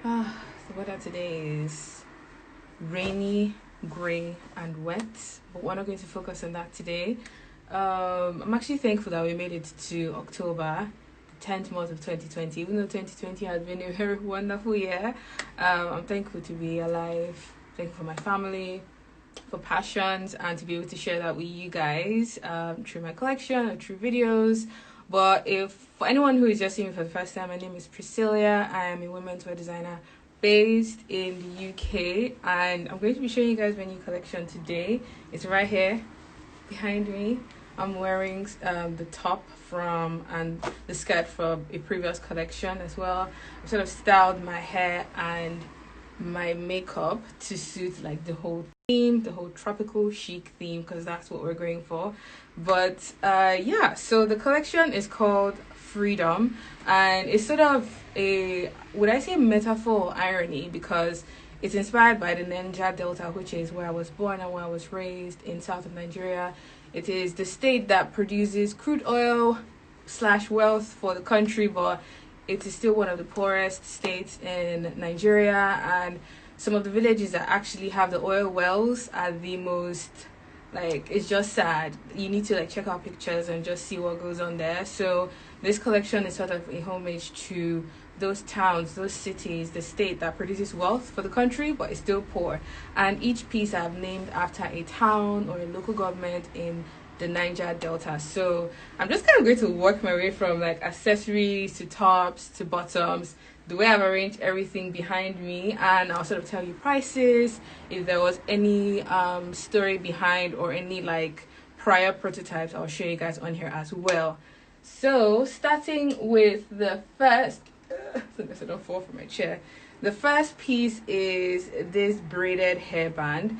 The weather today is rainy, grey, and wet, but we're not going to focus on that today. I'm actually thankful that we made it to October, the 10th month of 2020. Even though 2020 has been a very wonderful year, I'm thankful to be alive, thankful for my family, for passions, and to be able to share that with you guys through my collection or through videos. But if for anyone who is just seeing me for the first time, my name is Priscilla. I am a women's wear designer based in the UK, and I'm going to be showing you guys my new collection today. It's right here behind me. I'm wearing the top from and the skirt from a previous collection as well. I've sort of styled my hair and my makeup to suit like the whole theme, the whole tropical chic theme, because that's what we're going for. But yeah, so the collection is called Freedom, and it's sort of a, would I say, metaphor or irony, because it's inspired by the Niger Delta, which is where I was born and where I was raised in south of Nigeria. It is the state that produces crude oil slash wealth for the country, but it is still one of the poorest states in Nigeria, and some of the villages that actually have the oil wells are the most, like, it's just sad. You need to like check out pictures and just see what goes on there. So this collection is sort of a homage to those towns, those cities, the state that produces wealth for the country but is still poor. And each piece I've named after a town or a local government in the Niger Delta. So I'm just kind of going to work my way from like accessories to tops to bottoms, the way I've arranged everything behind me, and I'll sort of tell you prices, if there was any story behind or any like prior prototypes, I'll show you guys on here as well. So starting with the first, so I don't fall from my chair. The first piece is this braided hairband.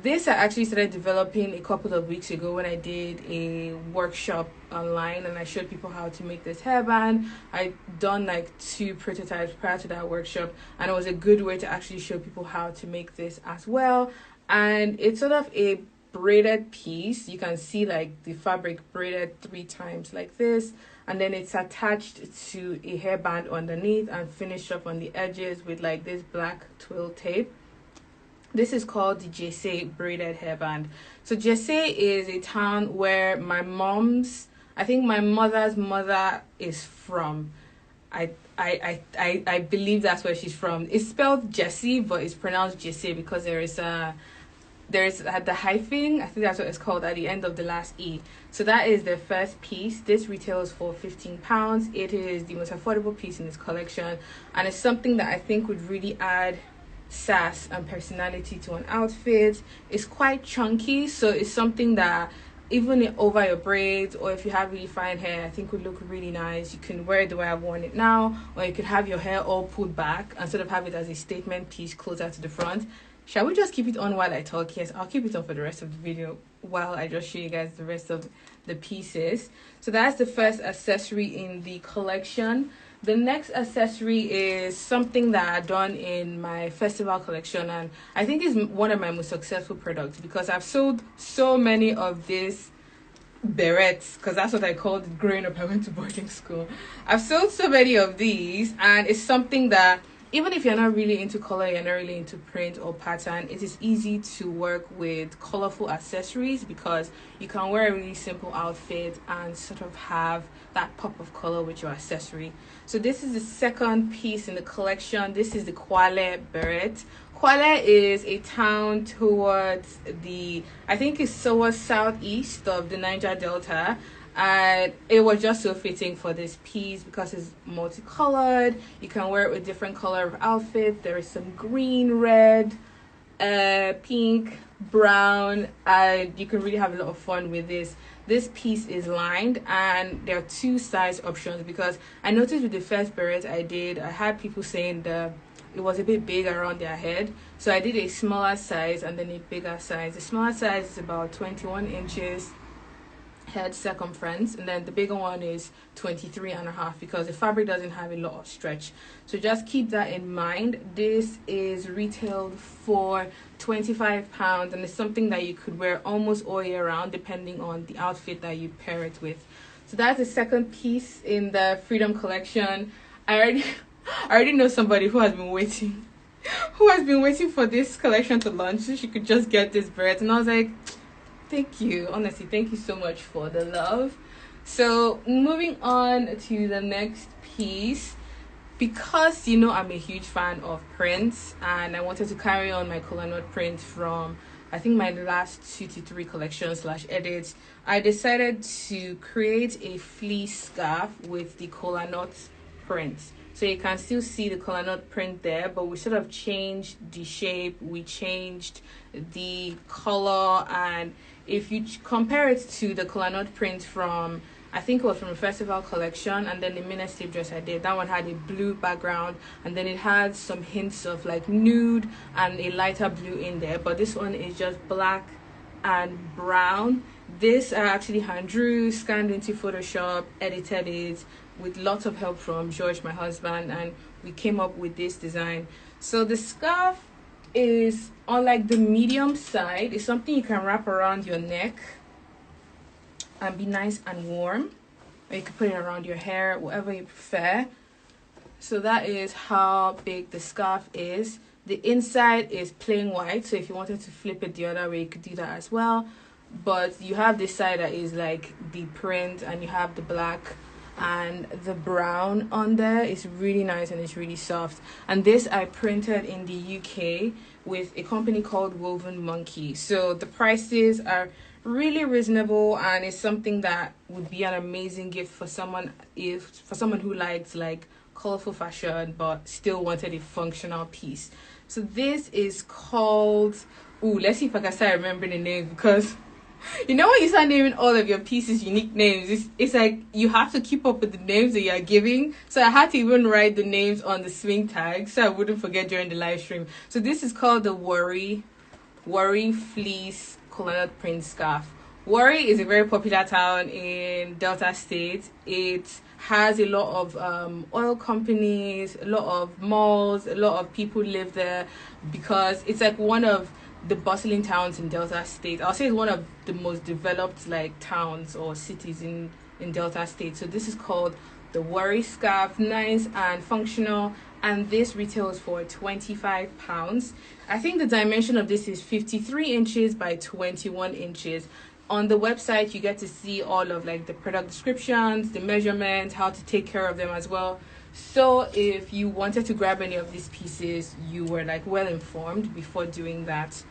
This I actually started developing a couple of weeks ago when I did a workshop online and I showed people how to make this hairband. I done like 2 prototypes prior to that workshop, and it was a good way to actually show people how to make this as well. And it's sort of a braided piece. You can see like the fabric braided 3 times like this, and then it's attached to a hairband underneath and finished up on the edges with like this black twill tape. This is called the Jesse braided hairband. So Jesse is a town where I think my mother's mother is from. I believe that's where she's from. It's spelled Jesse, but it's pronounced Jesse because there's the hyphen, I think that's what it's called, at the end of the last E. So that is the first piece. This retails for £15. It is the most affordable piece in this collection, and it's something that I think would really add sass and personality to an outfit. It's quite chunky, so it's something that even over your braids, or if you have really fine hair, I think would look really nice. You can wear it the way I've worn it now, or you could have your hair all pulled back and sort of have it as a statement piece closer to the front. Shall we just keep it on while I talk? Yes, I'll keep it on for the rest of the video while I just show you guys the rest of the pieces. So that's the first accessory in the collection. The next accessory is something that I've done in my festival collection, and I think is one of my most successful products because I've sold so many of these berets, because that's what I called it growing up. I went to boarding school. I've sold so many of these, and it's something that even if you're not really into color, you're not really into print or pattern, it is easy to work with colorful accessories because you can wear a really simple outfit and sort of have that pop of color with your accessory. So this is the second piece in the collection. This is the Kwale beret. Kwale is a town towards the, I think it's towards southeast of the Niger Delta, and it was just so fitting for this piece because it's multicolored. You can wear it with different color of outfit. There is some green, red, pink, brown, and you can really have a lot of fun with this. This piece is lined, and there are 2 size options because I noticed with the first beret I did, I had people saying it was a bit big around their head, so I did a smaller size and then a bigger size. The smaller size is about 21 inches head circumference, and then the bigger one is 23.5 because the fabric doesn't have a lot of stretch. So just keep that in mind. This is retailed for £25, and it's something that you could wear almost all year round depending on the outfit that you pair it with. So that's the second piece in the Freedom collection. I already I already know somebody who has been waiting, who has been waiting for this collection to launch so she could just get this bread. And I was like, thank you. Honestly, thank you so much for the love. So moving on to the next piece, because I'm a huge fan of prints and I wanted to carry on my kola nut print from I think my last 2 to 3 collections / edits. I decided to create a fleece scarf with the kola nut print. So you can still see the kola nut print there, but we sort of changed the shape, we changed the color, and if you compare it to the kola nut print from I think it was from a festival collection, and then the mini slip dress I did, that one had a blue background and then it had some hints of like nude and a lighter blue in there, but this one is just black and brown. This I actually hand drew, scanned into Photoshop, edited it with lots of help from George, my husband, and we came up with this design. So the scarf is on like the medium side. It's something you can wrap around your neck and be nice and warm, or you can put it around your hair, whatever you prefer. So that is how big the scarf is. The inside is plain white, so if you wanted to flip it the other way, you could do that as well. But you have this side that is like the print, and you have the black and the brown on there. It's really nice and it's really soft. And this I printed in the UK with a company called Woven Monkey. So the prices are really reasonable, and it's something that would be an amazing gift for someone who likes like colorful fashion but still wanted a functional piece. So this is called, let's see if I can start remembering the name, because when you start naming all of your pieces unique names, it's like you have to keep up with the names that you are giving. So I had to even write the names on the swing tag so I wouldn't forget during the live stream. So this is called the Worry Fleece kola nut print scarf. Warri is a very popular town in Delta State. It has a lot of oil companies, a lot of malls, a lot of people live there because it's like one of the bustling towns in Delta State. I'll say it's one of the most developed like towns or cities in Delta State. So this is called the Worry scarf, nice and functional, and this retails for £25. I think the dimension of this is 53 inches by 21 inches. On the website you get to see all of like the product descriptions, the measurements, how to take care of them as well. So if you wanted to grab any of these pieces, you were like well informed before doing that.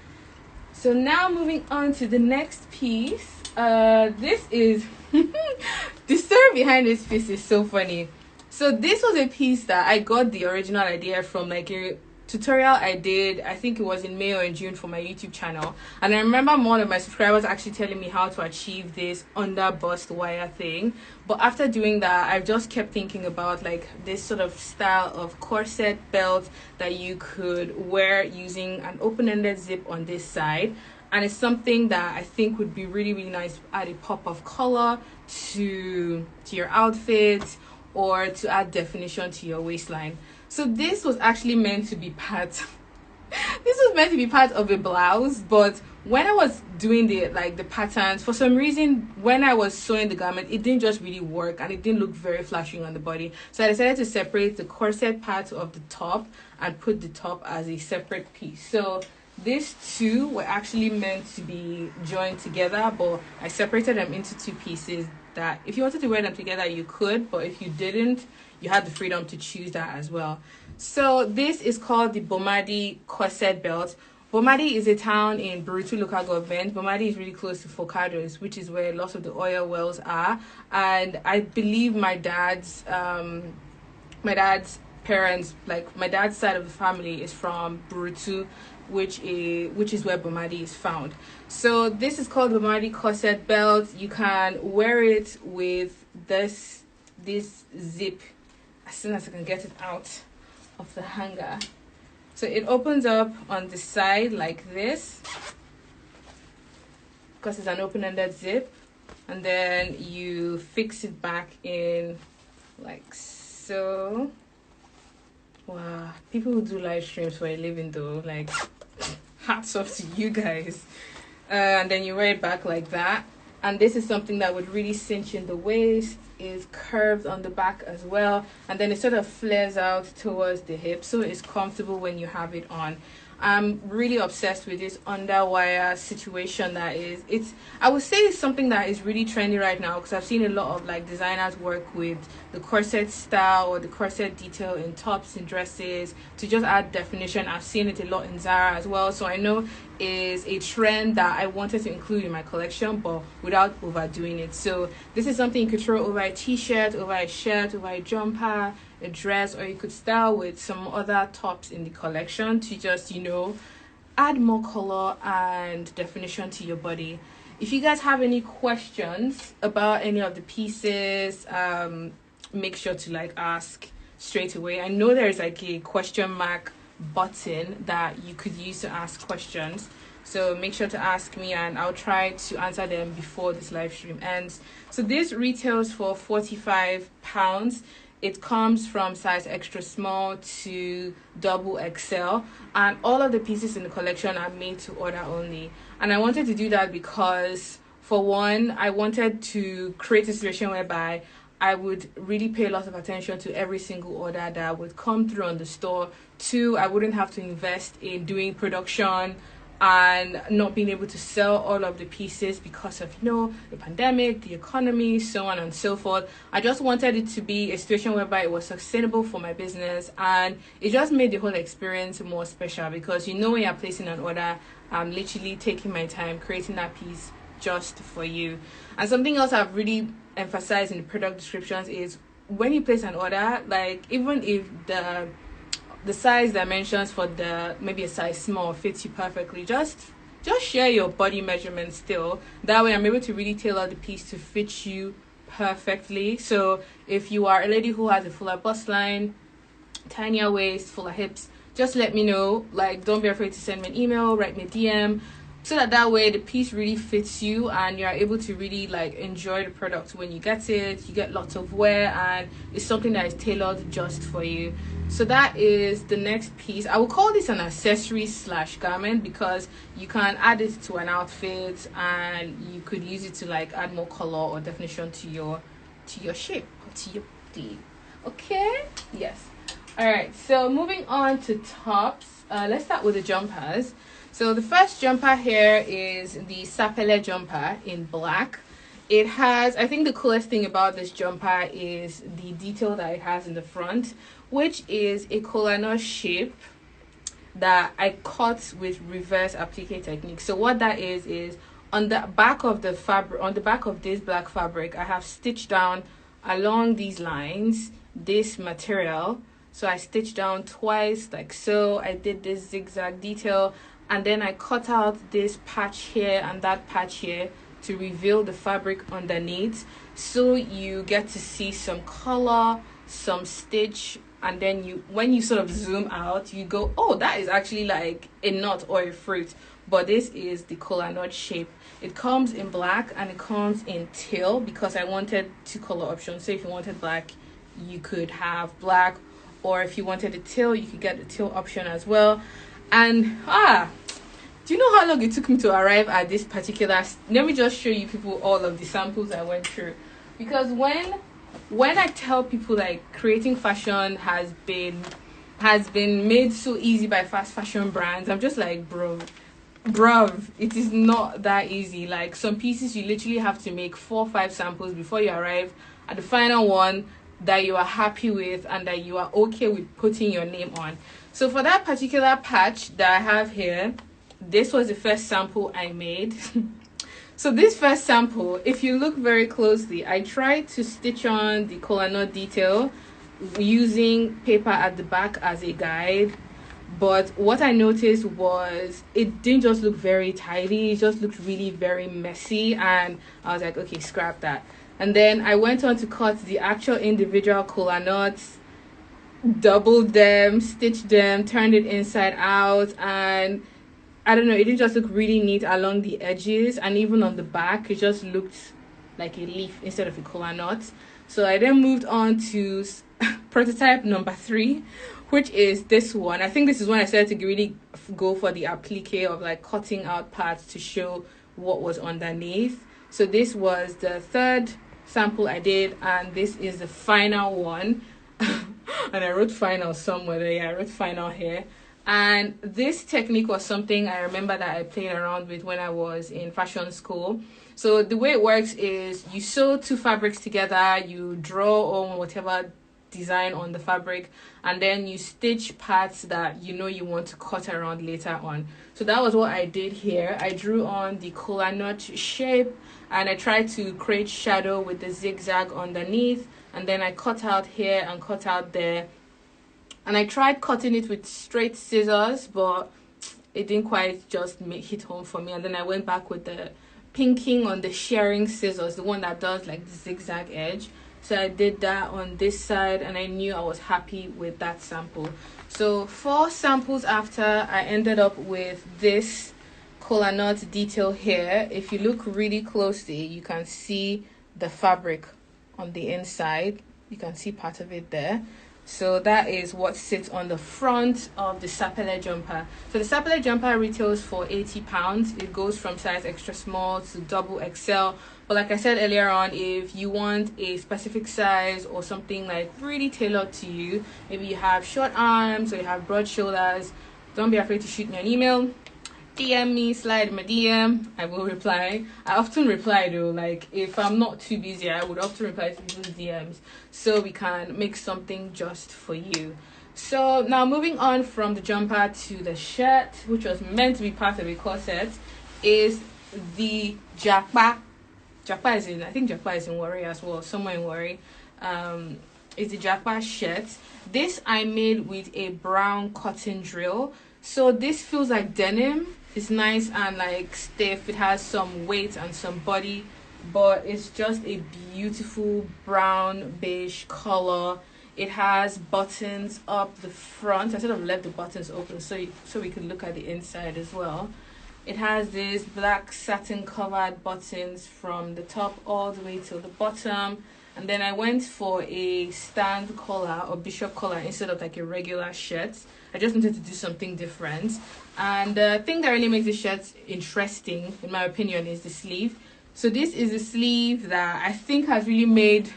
So now moving on to the next piece. This is the story behind this piece is so funny. So this was a piece that I got the original idea from like a tutorial I did, I think it was in May or in June, for my YouTube channel. And I remember one of my subscribers actually telling me how to achieve this under bust wire thing. But after doing that, I've just kept thinking about like this sort of style of corset belt that you could wear using an open-ended zip on this side. And it's something that I think would be really, really nice to add a pop of color to your outfit, or to add definition to your waistline. So this was actually meant to be part this was meant to be part of a blouse, but when I was doing the patterns, for some reason when I was sewing the garment, it didn't just really work and it didn't look very flashing on the body. So I decided to separate the corset part of the top and put the top as a separate piece. So these two were actually meant to be joined together, but I separated them into 2 pieces that if you wanted to wear them together you could, but if you didn't, you had the freedom to choose that as well. So this is called the Bomadi corset belt. Bomadi is a town in Burutu local government. Bomadi is really close to Focados, which is where lots of the oil wells are. And I believe my dad's parents, like my dad's side of the family, is from Burutu, which is where Bomadi is found. So this is called Bomadi corset belt. You can wear it with this zip as soon as I can get it out of the hanger. So it opens up on the side like this because it's an open-ended zip, and then you fix it back in like so. Wow, people who do live streams for a living though, like hats off to you guys. And then you wear it back like that, and this is something that would really cinch in the waist is curved on the back as well, and then it sort of flares out towards the hip, so it's comfortable when you have it on. I'm really obsessed with this underwire situation that is, it's, I would say it's something that is really trendy right now, because I've seen a lot of like designers work with the corset style or the corset detail in tops and dresses to just add definition. I've seen it a lot in Zara as well, so I know is a trend that I wanted to include in my collection, but without overdoing it. So this is something you could throw over a t-shirt, over a shirt, over a jumper, a dress, or you could style with some other tops in the collection to just, you know, add more color and definition to your body. If you guys have any questions about any of the pieces, make sure to like ask straight away. I know there's like a question mark button that you could use to ask questions, so make sure to ask me and I'll try to answer them before this live stream ends. So this retails for £45. It comes from size extra small to double XL, and all of the pieces in the collection are made to order only. And I wanted to do that because, for one, I wanted to create a situation whereby I would really pay a lot of attention to every single order that would come through on the store. Two, I wouldn't have to invest in doing production and not being able to sell all of the pieces because of, you know, the pandemic, the economy, so on and so forth. I just wanted it to be a situation whereby it was sustainable for my business, and it just made the whole experience more special because, you know, when you're placing an order, I'm literally taking my time creating that piece just for you. And something else I've really emphasized in the product descriptions is when you place an order, like even if the size dimensions for the maybe a size small fits you perfectly, just share your body measurement still. That way I'm able to really tailor the piece to fit you perfectly. So if you are a lady who has a fuller bust line, tinier waist, fuller hips, just let me know. Like, don't be afraid to send me an email, write me a DM, so that way the piece really fits you and you're able to really like enjoy the product when you get it. You get lots of wear and it's something that is tailored just for you. So that is the next piece. I will call this an accessory slash garment because you can add it to an outfit and you could use it to like add more color or definition to your shape or to your body. Okay, yes. All right, so moving on to tops, let's start with the jumpers. So the first jumper here is the Sapele jumper in black. It has, I think the coolest thing about this jumper is the detail that it has in the front, which is a kola nut shape that I cut with reverse applique technique. So what that is on the back of the fabric, on the back of this black fabric, I have stitched down along these lines this material. So I stitched down twice like so. I did this zigzag detail, and then I cut out this patch here and that patch here to reveal the fabric underneath, so you get to see some color, some stitch, and then when you sort of zoom out, you go, oh, that is actually like a nut or a fruit. But this is the kola nut shape. It comes in black and it comes in teal because I wanted 2 color options. So if you wanted black, you could have black, or if you wanted a teal, you could get the teal option as well. And do you know how long it took me to arrive at this particular? Let me just show you people all of the samples I went through, because when I tell people like creating fashion has been made so easy by fast fashion brands, I'm just like, bruv, it is not that easy. Like, some pieces you literally have to make 4 or 5 samples before you arrive at the final one that you are happy with and that you are okay with putting your name on. So for that particular patch that I have here, this was the first sample I made. So this first sample, if you look very closely, I tried to stitch on the kola nut detail using paper at the back as a guide, but what I noticed was it didn't just look very tidy, it just looked really very messy, and I was like, okay, scrap that. And then I went on to cut the actual individual kola nuts, doubled them, stitched them, turned it inside out, and I don't know, it didn't just look really neat along the edges, and even on the back it just looked like a leaf instead of a kola nut. So I then moved on to prototype number 3, which is this one. I think this is when I started to really go for the applique of like cutting out parts to show what was underneath. So this was the third sample I did, and this is the final one. And I wrote final somewhere there. Yeah, I wrote final here. And this technique was something I remember that I played around with when I was in fashion school. So the way it works is you sew two fabrics together, you draw on whatever design on the fabric, and then you stitch parts that you know you want to cut around later on. So that was what I did here. I drew on the kola nut shape, and I tried to create shadow with the zigzag underneath, and then I cut out here and cut out there. And I tried cutting it with straight scissors, but it didn't quite just hit home for me. And then I went back with the pinking on the shearing scissors, the one that does like the zigzag edge. So I did that on this side, and I knew I was happy with that sample. So 4 samples after, I ended up with this kola nut detail here. If you look really closely, you can see the fabric on the inside. You can see part of it there. So that is what sits on the front of the Sapele jumper. So the Sapele jumper retails for £80. It goes from size extra small to double XL. But like I said earlier on, if you want a specific size or something like really tailored to you, maybe you have short arms or you have broad shoulders, don't be afraid to shoot me an email. DM me, slide my DM, I will reply. I often reply though, like if I'm not too busy, I would often reply to people's DMs so we can make something just for you. So now moving on from the jumper to the shirt, which was meant to be part of a corset, is the japa. Japa is in, I think Japa is in Warri as well, somewhere in Warri. It's the Japa shirt. This I made with a brown cotton drill. So this feels like denim. It's nice and like stiff. It has some weight and some body, but it's just a beautiful brown beige color. It has buttons up the front. I sort of left the buttons open so we could look at the inside as well. It has these black satin covered buttons from the top all the way to the bottom. And then I went for a stand collar or bishop collar instead of like a regular shirt. I just wanted to do something different. And the thing that really makes this shirt interesting, in my opinion, is the sleeve. So this is a sleeve that I think has really made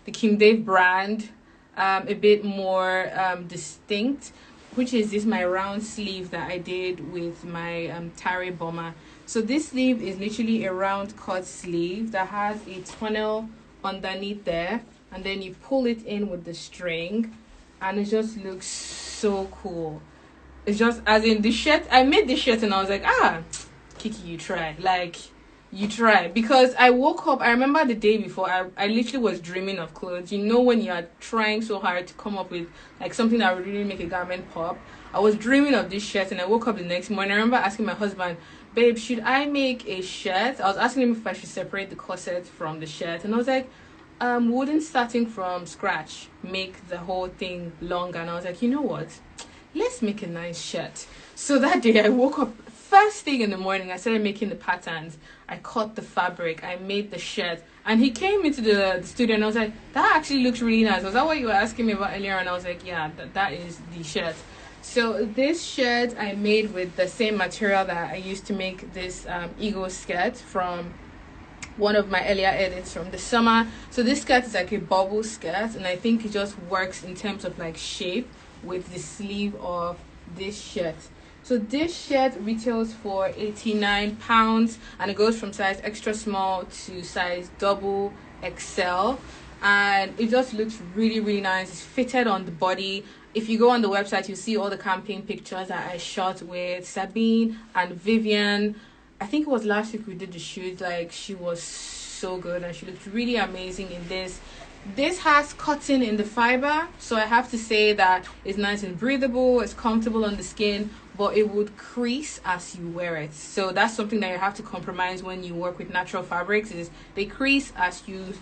the King Dave brand a bit more distinct, which is this my round sleeve that I did with my Tare bomber. So this sleeve is literally a round cut sleeve that has a tunnel underneath there, and then you pull it in with the string, and it just looks so cool. It's just, as in the shirt, I made this shirt and I was like, Kiki, you try, like you try, because I woke up, I remember the day before, I literally was dreaming of clothes. You know, when you are trying so hard to come up with like something that would really make a garment pop. I was dreaming of this shirt, and I woke up the next morning. I remember asking my husband, babe, should I make a shirt? I was asking him if I should separate the corset from the shirt, and I was like, wouldn't starting from scratch make the whole thing longer? And I was like, you know what, let's make a nice shirt. So that day I woke up first thing in the morning, I started making the patterns. I cut the fabric, I made the shirt, and he came into the studio and I was like, that actually looks really nice. Was that what you were asking me about earlier? And I was like, yeah, that is the shirt. So this shirt I made with the same material that I used to make this Ego skirt from one of my earlier edits from the summer. So this skirt is like a bubble skirt, and I think it just works in terms of like shape with the sleeve of this shirt. So this shirt retails for £89, and it goes from size extra small to size double XL, and it just looks really, really nice. It's fitted on the body. If you go on the website, you see all the campaign pictures that I shot with Sabine and Vivian. I think it was last week we did the shoot. Like, she was so good and she looked really amazing in this. This has cotton in the fiber, so I have to say that it's nice and breathable, it's comfortable on the skin, but it would crease as you wear it. So that's something that you have to compromise when you work with natural fabrics, is they crease as you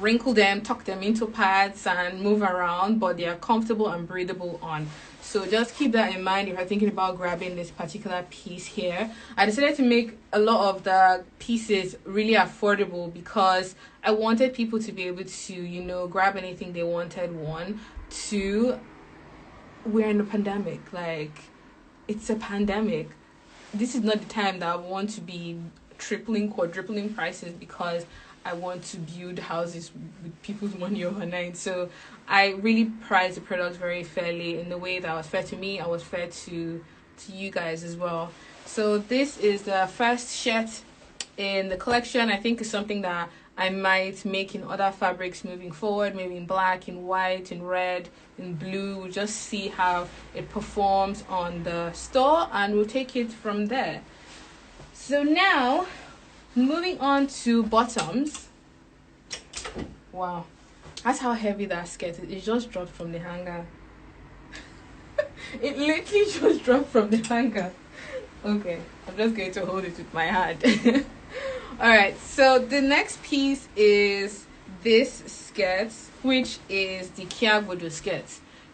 wrinkle them, tuck them into pads and move around, but they are comfortable and breathable on. So just keep that in mind if you're thinking about grabbing this particular piece here. I decided to make a lot of the pieces really affordable because I wanted people to be able to, you know, grab anything they wanted. One, two, we're in a pandemic. Like, it's a pandemic. This is not the time that I want to be tripling, quadrupling prices, because I want to build houses with people's money overnight. So I really price the product very fairly in the way that was fair to me. I was fair to you guys as well. So this is the first shirt in the collection. I think it's something that I might make in other fabrics moving forward, maybe in black, in white, in red, in blue. We'll just see how it performs on the store and we'll take it from there. So now, moving on to bottoms. Wow, that's how heavy that skirt is. It just dropped from the hanger. It literally just dropped from the hanger. Okay, I'm just going to hold it with my hand. Alright, so the next piece is this skirt, which is the Kiagbodo skirt.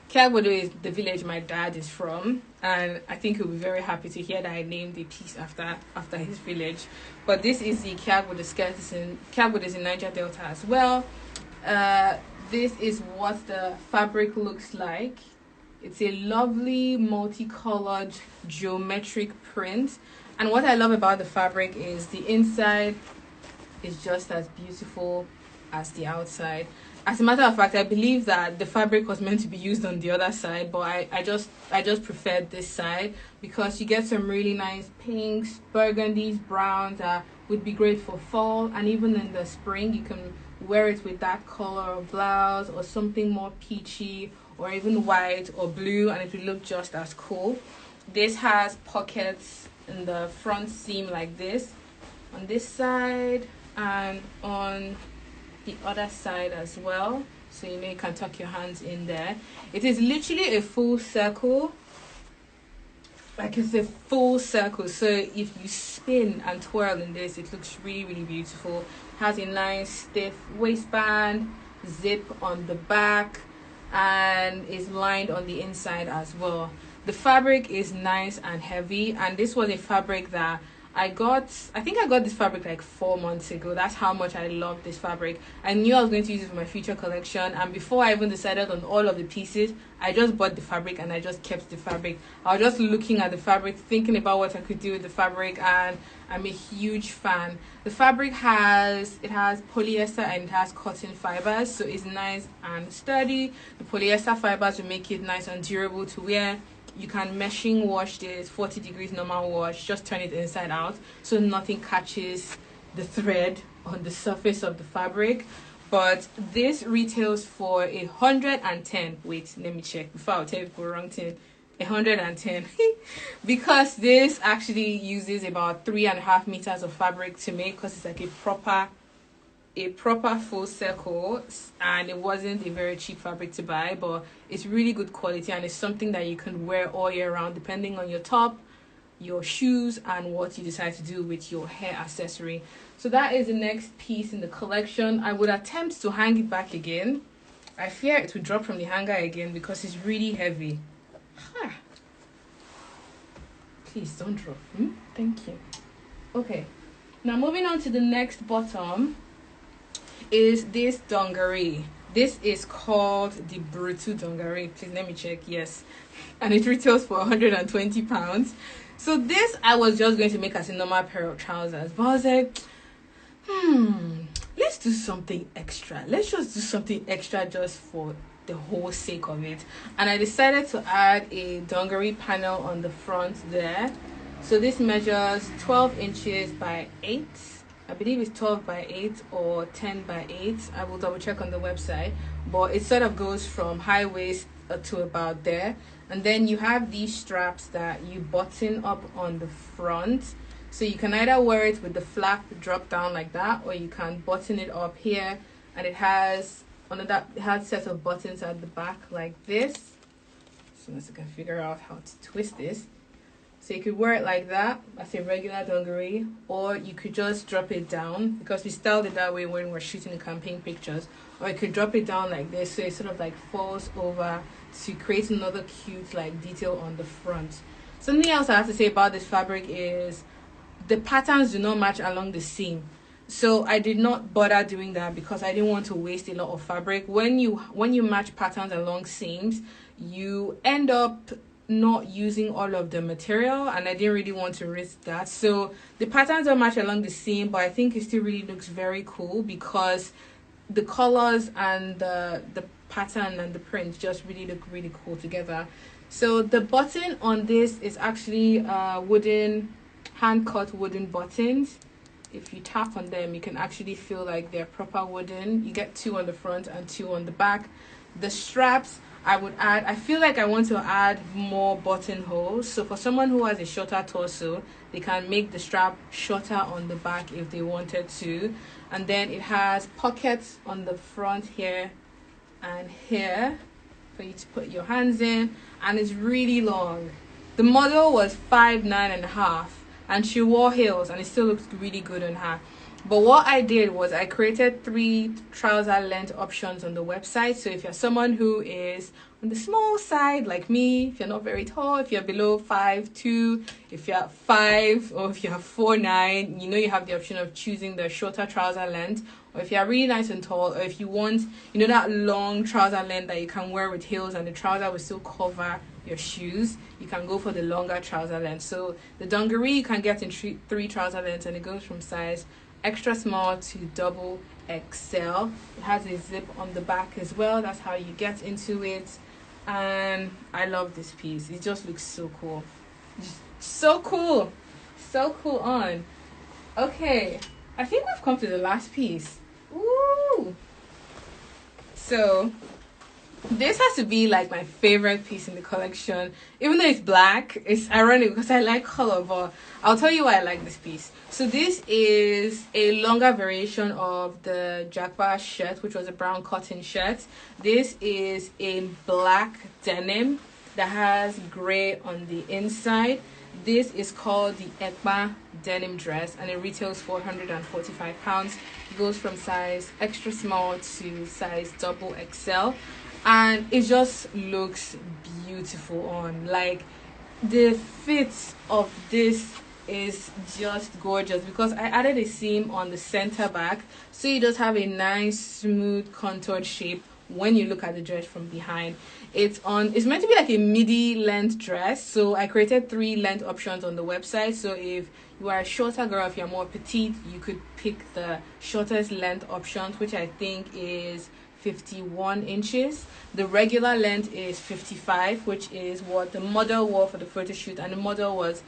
Kiagbodo is the village my dad is from, and I think he'll be very happy to hear that I named the piece after his village. But this is the Kiagbodo skirt. Kiagbodo is in Niger Delta as well. This is what the fabric looks like. It's a lovely multicolored geometric print. And what I love about the fabric is the inside is just as beautiful as the outside. As a matter of fact, I believe that the fabric was meant to be used on the other side, but I just preferred this side because you get some really nice pinks, burgundies, browns that would be great for fall, and even in the spring you can wear it with that color of blouse or something more peachy or even white or blue, and it will look just as cool. This has pockets in the front seam like this on this side and on the other side as well, so you can tuck your hands in there. It is literally a full circle, like it's a full circle, so if you spin and twirl in this, it looks really beautiful. It has a nice stiff waistband, zip on the back, and is lined on the inside as well. The fabric is nice and heavy, and this was a fabric that I think I got this fabric like 4 months ago. That's how much I love this fabric. I knew I was going to use it for my future collection, and before I even decided on all of the pieces, I just bought the fabric and I just kept the fabric. I was just looking at the fabric, thinking about what I could do with the fabric, and I'm a huge fan. The fabric has polyester and it has cotton fibers, so it's nice and sturdy. The polyester fibers will make it nice and durable to wear. You can meshing wash this, 40 degrees normal wash, just turn it inside out so nothing catches the thread on the surface of the fabric. But this retails for 110. Wait, let me check before I tell you the wrong thing. 110 because this actually uses about 3.5 meters of fabric to make, because it's like a proper full circle, and it wasn't a very cheap fabric to buy, but it's really good quality, and it's something that you can wear all year round depending on your top, your shoes, and what you decide to do with your hair accessory. So that is the next piece in the collection. I would attempt to hang it back again. I fear it will drop from the hanger again because it's really heavy. Please don't drop. Thank you. Okay, now moving on to the next bottom is this dungaree. This is called the Brutu dungaree. Please let me check. Yes, and it retails for 120 pounds. So this I was just going to make as a normal pair of trousers, but I was like, let's do something extra. Let's just do something extra just for the whole sake of it. And I decided to add a dungaree panel on the front there. So this measures 12 inches by 8. I believe it's 12 by 8 or 10 by 8. I will double check on the website, but it sort of goes from high waist to about there. And then you have these straps that you button up on the front, so you can either wear it with the flap drop down like that, or you can button it up here, and it has a set of buttons at the back like this, as soon as I can figure out how to twist this. So you could wear it like that as a regular dungaree, or you could just drop it down, because we styled it that way when we're shooting the campaign pictures. Or you could drop it down like this, so it sort of like falls over to create another cute like detail on the front. Something else I have to say about this fabric is the patterns do not match along the seam. So I did not bother doing that because I didn't want to waste a lot of fabric. When you match patterns along seams, you end up not using all of the material, and I didn't really want to risk that. So the patterns don't match along the seam, but I think it still really looks very cool because the colors and the pattern and the print just really look really cool together. So the button on this is actually wooden, hand cut wooden buttons. If you tap on them, you can actually feel like they're proper wooden. You get 2 on the front and 2 on the back. The straps, I feel like I want to add more buttonholes. So for someone who has a shorter torso, they can make the strap shorter on the back if they wanted to. And then it has pockets on the front here and here for you to put your hands in, and it's really long. The model was 5'9.5", and she wore heels, and it still looks really good on her. But what I did was I created 3 trouser length options on the website. So if you're someone who is on the small side like me, if you're not very tall, if you're below 5'2", if you're 5, or if you're 4'9", you have the option of choosing the shorter trouser length. Or if you're really nice and tall, or if you want, that long trouser length that you can wear with heels and the trouser will still cover your shoes, you can go for the longer trouser length. So the dungaree you can get in 3 trouser lengths, and it goes from size extra small to double XL. It has a zip on the back as well. That's how you get into it. And I love this piece. It just looks so cool. Just so cool. So cool on. Okay, I think we've come to the last piece. Woo! So this has to be like my favorite piece in the collection. Even though it's black, it's ironic because I like color, but I'll tell you why I like this piece. So this is a longer variation of the Jacpa shirt, which was a brown cotton shirt. This is in black denim that has gray on the inside. This is called the Ekpa denim dress, and it retails £445. It goes from size extra small to size double XL. And it just looks beautiful on. Like, the fit of this is just gorgeous because I added a seam on the center back, so you just have a nice smooth contoured shape when you look at the dress from behind. It's meant to be like a midi length dress, so I created 3 length options on the website. So if you are a shorter girl, if you're more petite, you could pick the shortest length options, which I think is 51 inches. The regular length is 55, which is what the model wore for the photo shoot, and the model was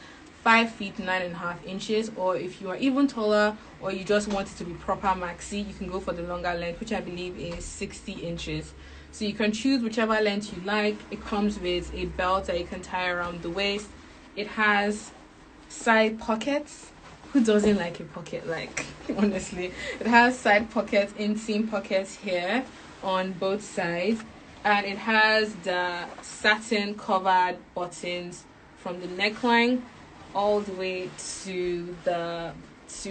5 feet 9.5 inches. Or if you are even taller, or you just want it to be proper maxi, you can go for the longer length, which I believe is 60 inches. So you can choose whichever length you like. It comes with a belt that you can tie around the waist. It has side pockets. Who doesn't like a pocket? Like, honestly, it has side pockets, inseam pockets here on both sides, and it has the satin covered buttons from the neckline all the way to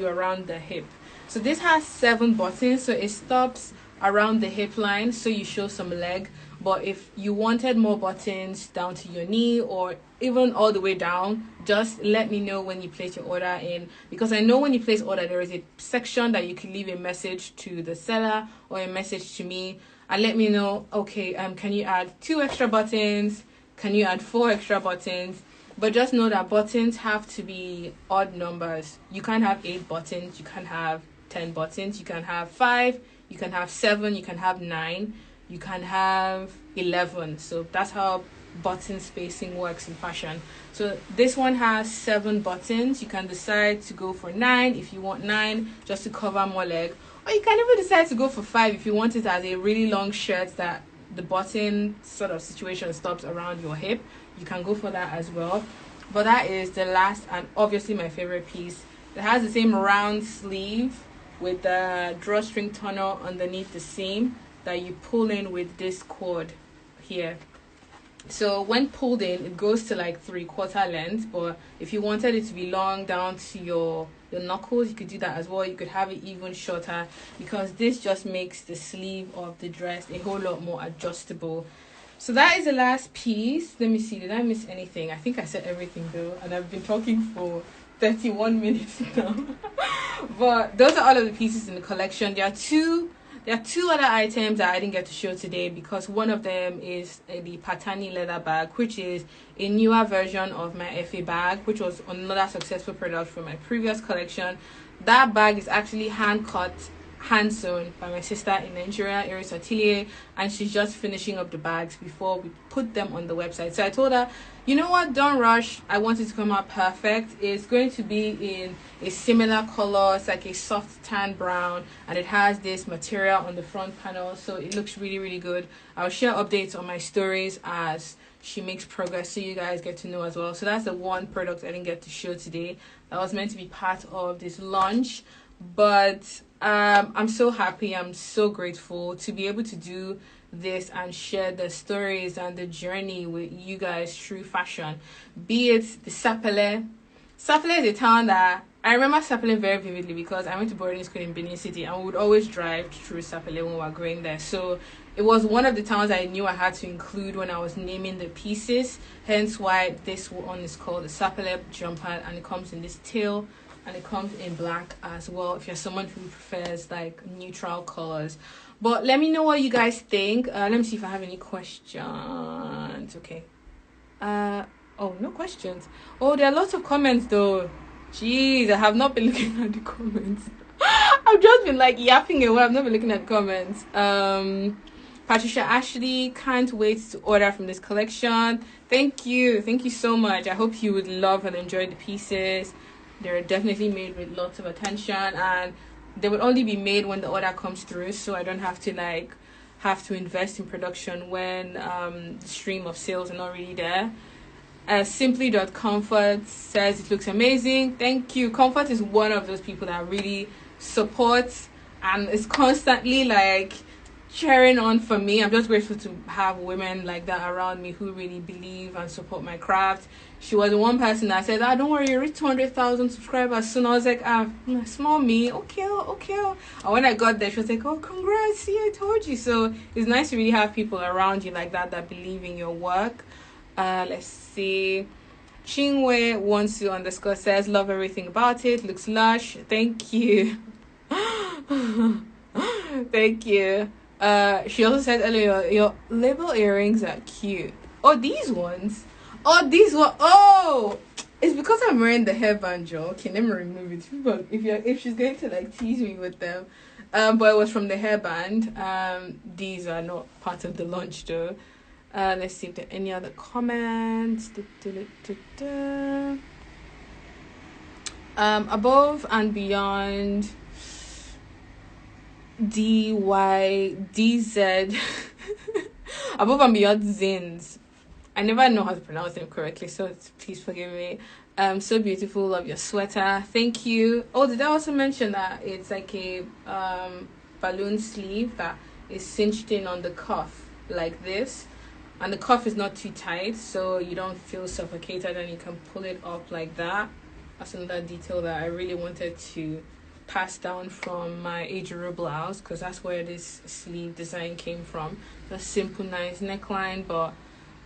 around the hip. So this has 7 buttons, so it stops around the hip line, so you show some leg. But if you wanted more buttons down to your knee or even all the way down, just let me know when you place your order in, because I know when you place order there is a section that you can leave a message to the seller or a message to me and let me know, okay, can you add 2 extra buttons, can you add 4 extra buttons? But just know that buttons have to be odd numbers. You can't have 8 buttons, you can't have 10 buttons, you can have 5, you can have 7, you can have 9, you can have 11. So that's how button spacing works in fashion. So this one has 7 buttons. You can decide to go for 9 if you want 9 just to cover more leg, or you can even decide to go for 5 if you want it as a really long shirt that the button sort of situation stops around your hip. You can go for that as well. But that is the last and obviously my favorite piece. It has the same round sleeve with the drawstring tunnel underneath the seam that you pull in with this cord here. So when pulled in, it goes to like 3/4 length, but if you wanted it to be long down to your knuckles, you could do that as well. You could have it even shorter, because this just makes the sleeve of the dress a whole lot more adjustable. So that is the last piece. Let me see, did I miss anything? I think I said everything though, and I've been talking for 31 minutes now. But those are all of the pieces in the collection. There are 2 There are two other items that I didn't get to show today because one of them is the Patani leather bag, which is a newer version of my FA bag, which was another successful product from my previous collection. That bag is actually hand cut, hand sewn by my sister in Nigeria, Iris Atelier, and she's just finishing up the bags before we put them on the website. So I told her, you know what, don't rush. I want it to come out perfect. It's going to be in a similar color. It's like a soft tan brown, and it has this material on the front panel, so it looks really, really good. I'll share updates on my stories as she makes progress, so you guys get to know as well. So that's the one product I didn't get to show today that was meant to be part of this launch, but I'm so happy, I'm so grateful to be able to do this and share the stories and the journey with you guys through fashion. Be it the Sapele. Sapele is a town that I remember Sapele very vividly because I went to boarding school in Benin City and we would always drive through Sapele when we were growing there. So it was one of the towns I knew I had to include when I was naming the pieces. Hence why this one is called the Sapele jumper, and it comes in this tail and it comes in black as well if you're someone who prefers like neutral colors. But let me know what you guys think. Let me see if I have any questions. Okay. Oh, no questions. Oh, there are lots of comments though. Jeez, I have not been looking at the comments. I've just been like yapping away. I've not been looking at comments. Patricia Ashley, can't wait to order from this collection. Thank you so much. I hope you would love and enjoy the pieces. They're definitely made with lots of attention, and they would only be made when the order comes through, so I don't have to invest in production when the stream of sales are not really there. Simply.comfort says it looks amazing. Thank you. Comfort is one of those people that really supports and is constantly like cheering on for me. I'm just grateful to have women like that around me who really believe and support my craft. She was the one person that said, don't worry, you reach 200,000 subscribers soon. I was like, small me, okay. And when I got there, she was like, oh, congrats, see, I told you. So it's nice to really have people around you like that believe in your work. Let's see. Chingwe wants to _ says, love everything about it. Looks lush. Thank you. Thank you. She also said earlier, your label earrings are cute. Oh, these ones. Oh, it's because I'm wearing the hairband, Joe. Okay, let me remove it. If she's going to like tease me with them. But it was from the hairband. These are not part of the launch though. Let's see if there are any other comments. Above and beyond DYDZ. Above and beyond Zins. I never know how to pronounce them correctly, so please forgive me. So beautiful, love your sweater. Thank you. Oh, did I also mention that it's like a balloon sleeve that is cinched in on the cuff like this, and the cuff is not too tight, so you don't feel suffocated, and you can pull it up like that. That's another detail that I really wanted to pass down from my Ejiro blouse, because that's where this sleeve design came from. The simple, nice neckline, but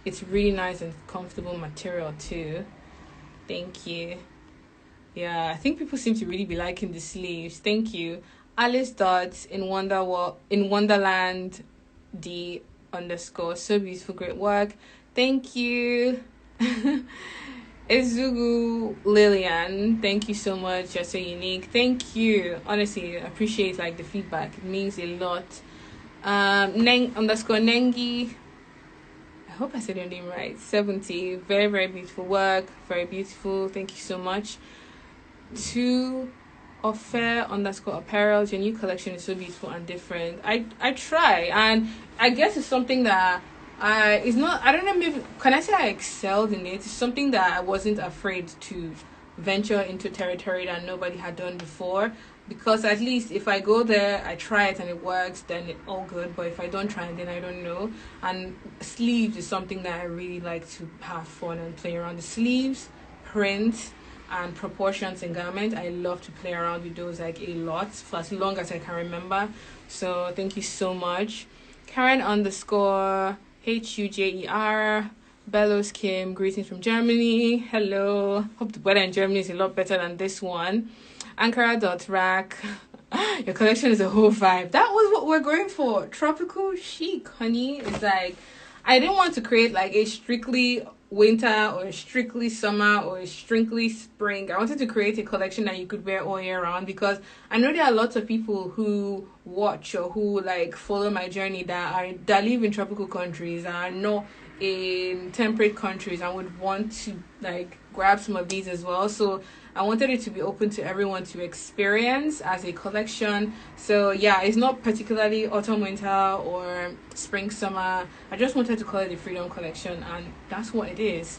it's really nice and comfortable material too. Thank you. Yeah, I think people seem to really be liking the sleeves. Thank you. Alice Dots in Wonderland D _ so beautiful, great work. Thank you. Ezugu Lillian, thank you so much. You're so unique. Thank you. Honestly, I appreciate like the feedback. It means a lot. Neng _ Nengi, I hope I said your name right. 70, very, very beautiful work. Very beautiful. Thank you so much. To Offer _ Apparel, your new collection is so beautiful and different. I try, and I guess it's something that it's not, I don't know, maybe can I say I excelled in it? It's something that I wasn't afraid to venture into territory that nobody had done before, because at least if I go there, I try it and it works, then it's all good. But if I don't try it, then I don't know. And sleeves is something that I really like to have fun and play around. The sleeves, print, and proportions in garment, I love to play around with those like a lot for as long as I can remember. So thank you so much. Karen _ HUJER Bellows Kim, greetings from Germany. Hello. Hope the weather in Germany is a lot better than this one. Ankara.rack. Your collection is a whole vibe. That was what we're going for. Tropical chic, honey. It's like, I didn't want to create like a strictly winter or a strictly summer or a strictly spring. I wanted to create a collection that you could wear all year round, because I know there are lots of people who watch or who like follow my journey that live in tropical countries and are not in temperate countries and would want to like grab some of these as well. So I wanted it to be open to everyone to experience as a collection. So yeah, it's not particularly autumn, winter, or spring, summer. I just wanted to call it the Freedom Collection, and that's what it is.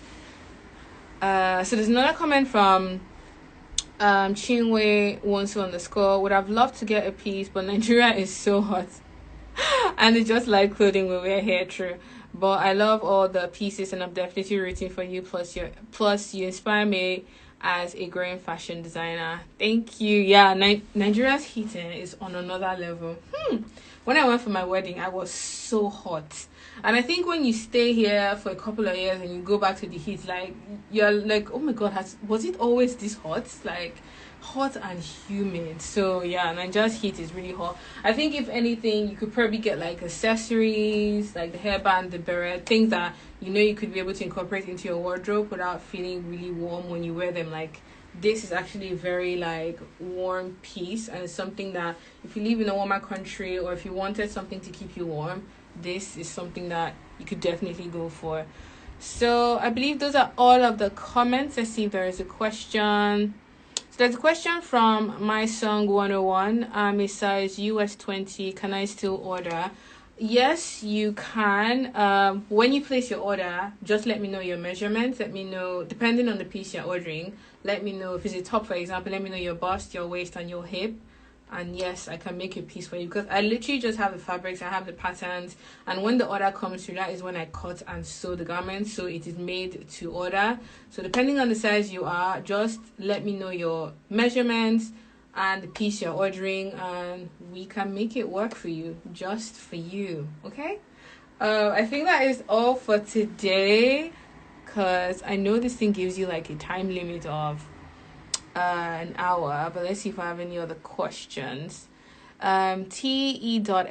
So there's another comment from Chinwe Wonsu _ would have loved to get a piece, but Nigeria is so hot. And it's just like clothing we wear here, true. But I love all the pieces, and I'm definitely rooting for you. Plus you inspire me as a growing fashion designer. Thank you. Yeah, Nigeria's heating is on another level. When I went for my wedding, I was so hot. And I think when you stay here for a couple of years and you go back to the heat, like you're like, oh my god, was it always this hot? Like hot and humid. So yeah, Nigeria's heat is really hot. I think if anything, you could probably get like accessories, like the hairband, the beret, things that you could be able to incorporate into your wardrobe without feeling really warm when you wear them. Like this is actually a very like warm piece, and it's something that if you live in a warmer country or if you wanted something to keep you warm, this is something that you could definitely go for. So I believe those are all of the comments. Let's see if there is a question. There's a question from My Song 101. I'm a size US 20. Can I still order? Yes, you can. When you place your order, just let me know your measurements. Let me know, depending on the piece you're ordering, let me know if it's a top, for example, let me know your bust, your waist, and your hip. And yes, I can make a piece for you, because I literally just have the fabrics, I have the patterns, and when the order comes through, that is when I cut and sew the garment, so it is made to order. So depending on the size you are, just let me know your measurements and the piece you're ordering, and we can make it work for you, just for you. Okay, I think that is all for today, because I know this thing gives you like a time limit of an hour, but let's see if I have any other questions. te.x.lah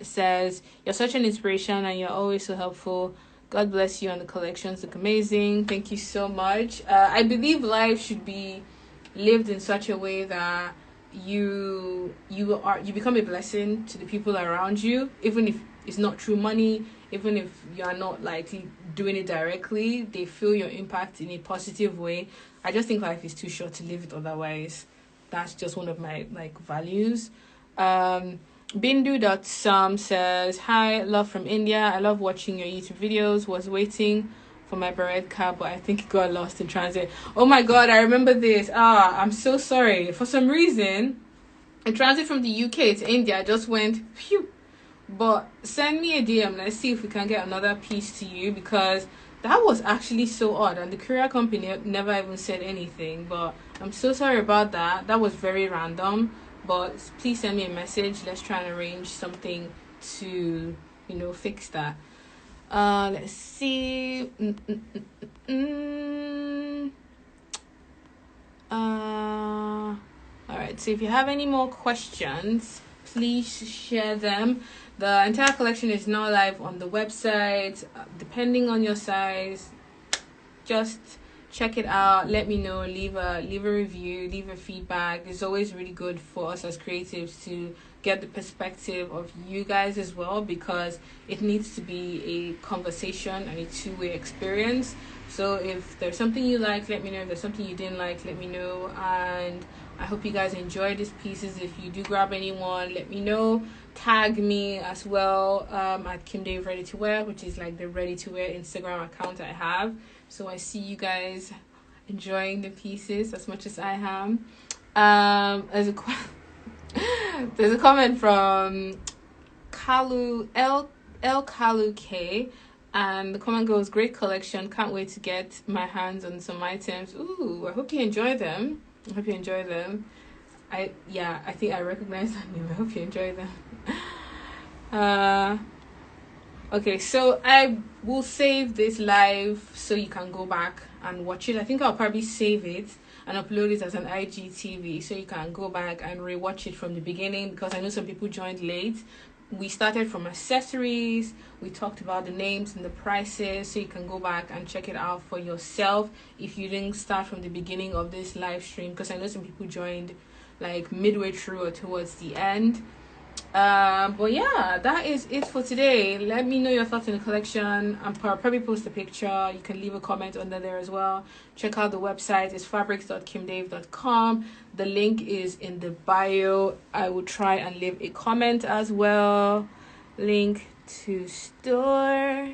says, you're such an inspiration and you're always so helpful. God bless you, and the collections look amazing. Thank you so much. I believe life should be lived in such a way that you become a blessing to the people around you, even if it's not true money, even if you are not like doing it directly, they feel your impact in a positive way. I just think life is too short to live it otherwise. That's just one of my like values. Bindu.some says, hi, love from India. I love watching your YouTube videos. Was waiting for my beret cab, but I think it got lost in transit. Oh my god, I remember this. I'm so sorry. For some reason, in transit from the UK to India, I just went phew. But send me a DM. Let's see if we can get another piece to you, because that was actually so odd, and the courier company never even said anything. But I'm so sorry about that. That was very random. But please send me a message. Let's try and arrange something to, fix that. Let's see. All right. So if you have any more questions, please share them. The entire collection is now live on the website. Depending on your size, just check it out. Let me know. Leave a review. Leave a feedback. It's always really good for us as creatives to get the perspective of you guys as well, because it needs to be a conversation and a two-way experience. So if there's something you like, let me know. If there's something you didn't like, let me know. And I hope you guys enjoyed these pieces. If you do grab anyone, let me know. Tag me as well at Kim Dave Ready to Wear, which is like the Ready to Wear Instagram account I have. So I see you guys enjoying the pieces as much as I am. There's a comment from Kalu El Kalu K, and the comment goes, great collection, can't wait to get my hands on some items. Ooh, I hope you enjoy them. I think I recognize that name. I hope you enjoy them. Okay, so I will save this live so you can go back and watch it. I think I'll probably save it and upload it as an IGTV, so you can go back and rewatch it from the beginning, because I know some people joined late. We started from accessories, we talked about the names and the prices, so you can go back and check it out for yourself if you didn't start from the beginning of this live stream, because I know some people joined like midway through or towards the end. But yeah, that is it for today. Let me know your thoughts on the collection. I'll probably post a picture. You can leave a comment under there as well. Check out the website. It's fabrics.kimdave.com. The link is in the bio. I will try and leave a comment as well. Link to store.